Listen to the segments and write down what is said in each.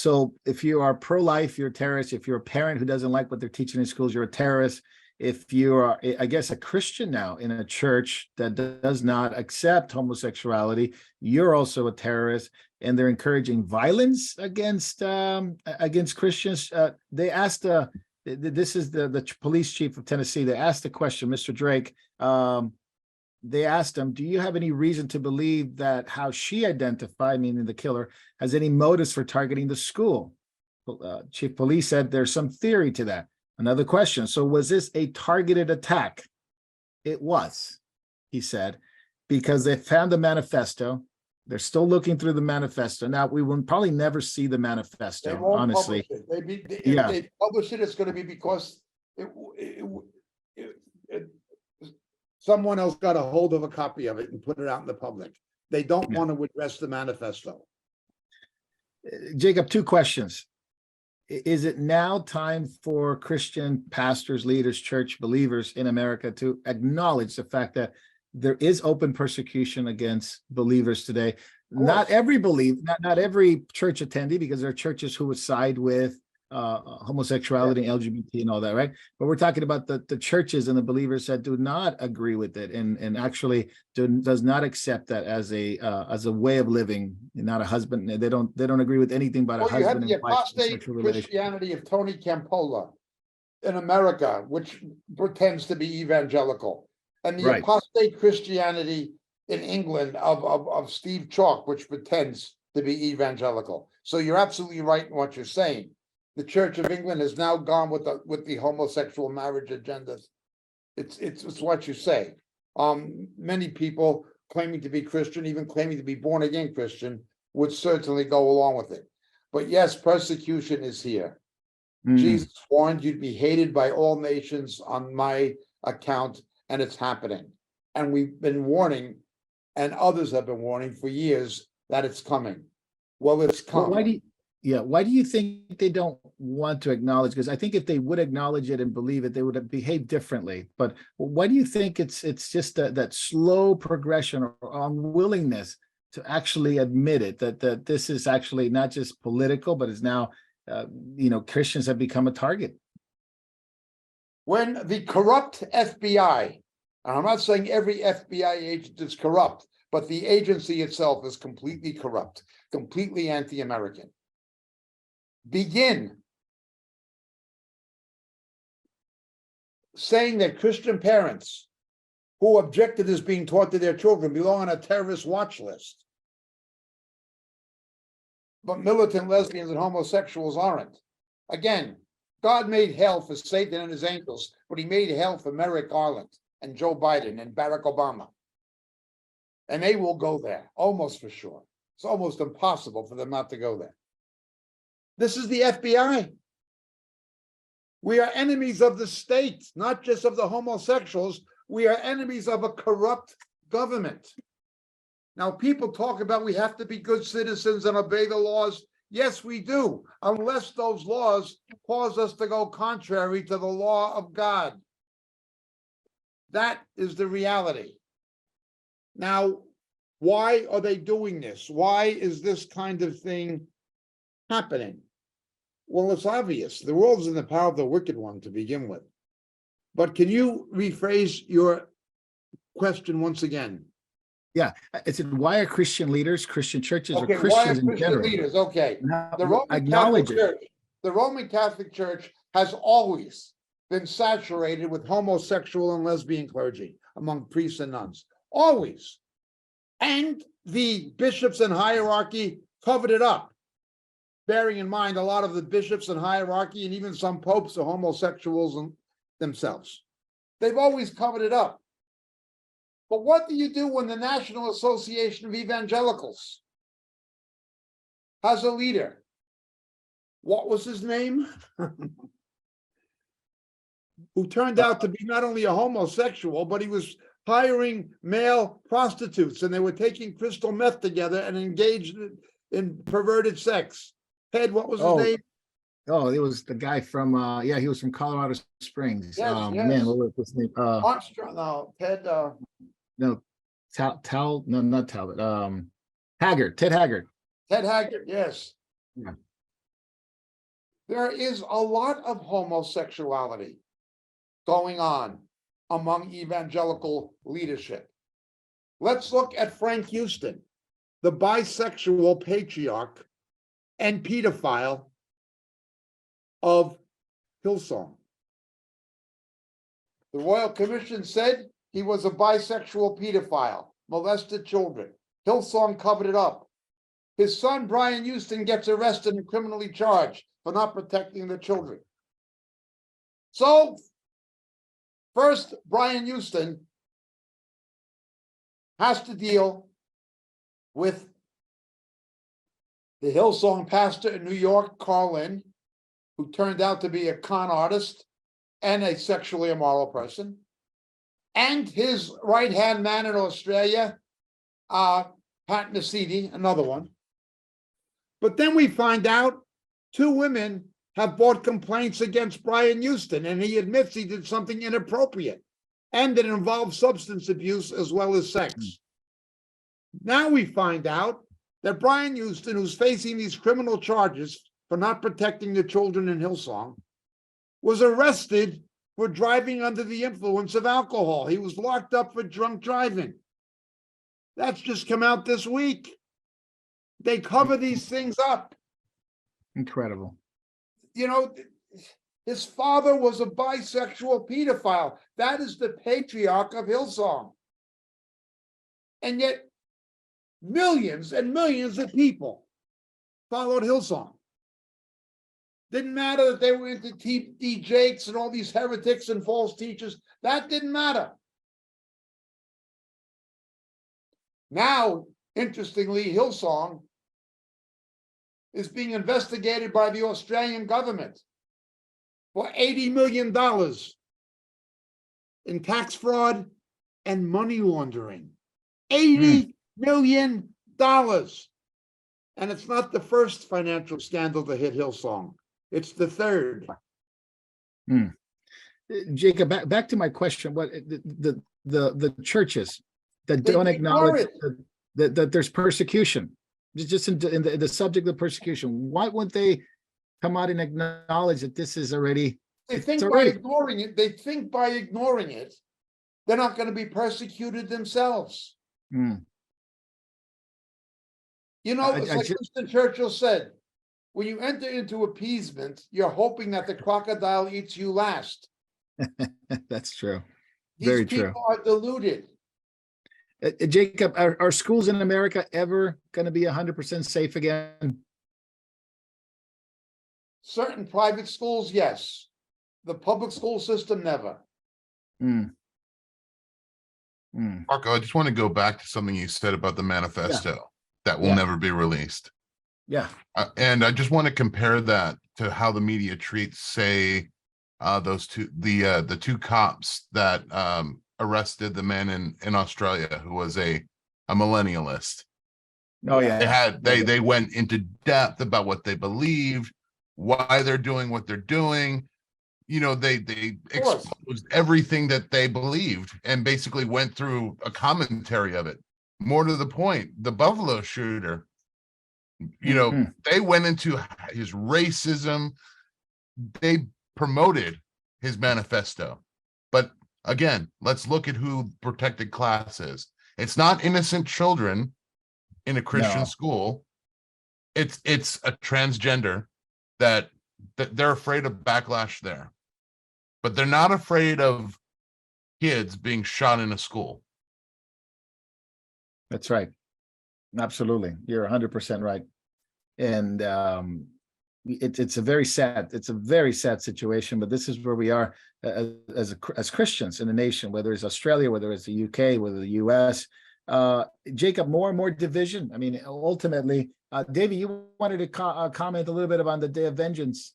So if you are pro-life, you're a terrorist. If you're a parent who doesn't like what they're teaching in schools, you're a terrorist. If you are, I guess, a Christian now in a church that does not accept homosexuality, you're also a terrorist. And they're encouraging violence against Christians. They asked, this is the police chief of Tennessee. They asked the question, Mr. Drake. They asked him, do you have any reason to believe that how she identified, meaning the killer, has any motives for targeting the school? Chief Police said there's some theory to that. Another question. So was this a targeted attack? It was, he said, because they found the manifesto. They're still looking through the manifesto. Now, we will probably never see the manifesto, They won't honestly. publish it. If they publish it, it's going to be because someone else got a hold of a copy of it and put it out in the public. They don't want to address the manifesto. Jacob, two questions. Is it now time for Christian pastors, leaders, church believers in America to acknowledge the fact that there is open persecution against believers today? Not every not every church attendee, because there are churches who would side with homosexuality and LGBT and all that, right? But we're talking about the churches and the believers that do not agree with it and actually does not accept that as a way of living, not a husband. They don't agree with anything but a husband. You have the apostate Christianity of Tony Campolo in America, which pretends to be evangelical, and the apostate Christianity in England of Steve Chalke, which pretends to be evangelical. So you're absolutely right in what you're saying. The Church of England has now gone with the homosexual marriage agendas. It's what you say. Many people claiming to be Christian, even claiming to be born again Christian, would certainly go along with it. But yes, persecution is here. Jesus warned you'd be hated by all nations on my account, and it's happening. And we've been warning, and others have been warning for years that it's coming. Well, it's coming. Why do you think they don't want to acknowledge? Because I think if they would acknowledge it and believe it, they would have behaved differently. But why do you think it's just that slow progression or unwillingness to actually admit it, that this is actually not just political, but is now, Christians have become a target? When the corrupt FBI, and I'm not saying every FBI agent is corrupt, but the agency itself is completely corrupt, completely anti-American, begin saying that Christian parents who objected as being taught to their children belong on a terrorist watch list, but militant lesbians and homosexuals aren't. Again, God made hell for Satan and his angels, but he made hell for Merrick Garland and Joe Biden and Barack Obama. And they will go there, almost for sure. It's almost impossible for them not to go there. This is the FBI. We are enemies of the state, not just of the homosexuals. We are enemies of a corrupt government. Now, people talk about we have to be good citizens and obey the laws. Yes, we do, unless those laws cause us to go contrary to the law of God. That is the reality. Now, why are they doing this? Why is this kind of thing happening? Well, it's obvious. The world is in the power of the wicked one to begin with. But can you rephrase your question once again? Yeah, it's why are Christian leaders, Christian churches, or Christians why are in Christian general leaders? Okay, the Roman Catholic Church has always been saturated with homosexual and lesbian clergy among priests and nuns, always, and the bishops and hierarchy covered it up. Bearing in mind, a lot of the bishops and hierarchy and even some popes are homosexuals themselves. They've always covered it up. But what do you do when the National Association of Evangelicals has a leader? What was his name? Who turned out to be not only a homosexual, but he was hiring male prostitutes, and they were taking crystal meth together and engaged in perverted sex. Ted, what was his name? Oh, it was the guy from he was from Colorado Springs. Yes. Man, what was his name? Armstrong, no, Ted. No, no, not Talbot. Haggard, Ted Haggard. Ted Haggard, yes. Yeah. There is a lot of homosexuality going on among evangelical leadership. Let's look at Frank Houston, the bisexual patriarch and pedophile of Hillsong. The Royal Commission said he was a bisexual pedophile, molested children. Hillsong covered it up. His son, Brian Houston, gets arrested and criminally charged for not protecting the children. So, first, Brian Houston has to deal with the Hillsong pastor in New York, Carl Lynn, who turned out to be a con artist and a sexually immoral person, and his right-hand man in Australia, Pat Mesiti, another one. But then we find out 2 women have brought complaints against Brian Houston, and he admits he did something inappropriate, and it involved substance abuse as well as sex. Now we find out that Brian Houston, who's facing these criminal charges for not protecting the children in Hillsong, was arrested for driving under the influence of alcohol. He was locked up for drunk driving. That's just come out this week. They cover these things up. Incredible. You know, his father was a bisexual pedophile. That is the patriarch of Hillsong. And yet, millions and millions of people followed Hillsong. Didn't matter that they were into T.D. Jakes and all these heretics and false teachers. That didn't matter. Now, interestingly, Hillsong is being investigated by the Australian government for $80 million in tax fraud and money laundering. $80 million. And it's not the first financial scandal to hit Hillsong. It's the third. Jacob, back to my question. What the churches that They don't ignore acknowledge that there's persecution, just in the subject of persecution, why wouldn't they come out and acknowledge that this is already? They It's think by already- ignoring it, they're not going to be persecuted themselves. Hmm. You know, I- it's I like ju- Winston Churchill said, when you enter into appeasement, you're hoping that the crocodile eats you last. That's true. These Very true. people are deluded. Jacob, are schools in America ever going to be 100% safe again? Certain private schools, yes. The public school system, never. Hmm. Hmm. Marco, I just want to go back to something you said about the manifesto that will Yeah. never be released. Yeah. And I just want to compare that to how the media treats, say, those two, the 2 cops that arrested the man in Australia who was a millennialist. Oh yeah. They went into depth about what they believed, why they're doing what they're doing. You know, they course. exposed everything that they believed and basically went through a commentary of it. More to the point, the Buffalo shooter, you know, Mhm. they went into his racism. They promoted his manifesto. But again, let's look at who protected class is. It's not innocent children in a Christian No. school. It's a transgender that they're afraid of backlash there. But they're not afraid of kids being shot in a school. That's right. Absolutely. You're 100% right. And it's a very sad situation, but this is where we are as Christians in the nation, whether it's Australia, whether it's the UK, whether the US. Jacob, more and more division. I mean, ultimately, Davey, you wanted to comment a little bit about the Day of Vengeance.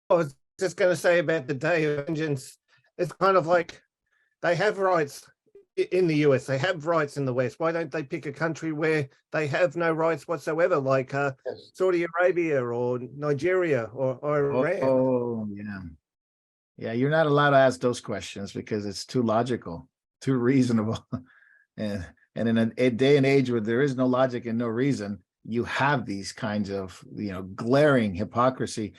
I was just going to say about the Day of Vengeance. It's kind of like they have rights in the US. They have rights in the West. Why don't they pick a country where they have no rights whatsoever, like Yes. Saudi Arabia or Nigeria or Iran? Oh, yeah. Yeah, you're not allowed to ask those questions because it's too logical, too reasonable. And in a day and age where there is no logic and no reason, you have these kinds of, glaring hypocrisy.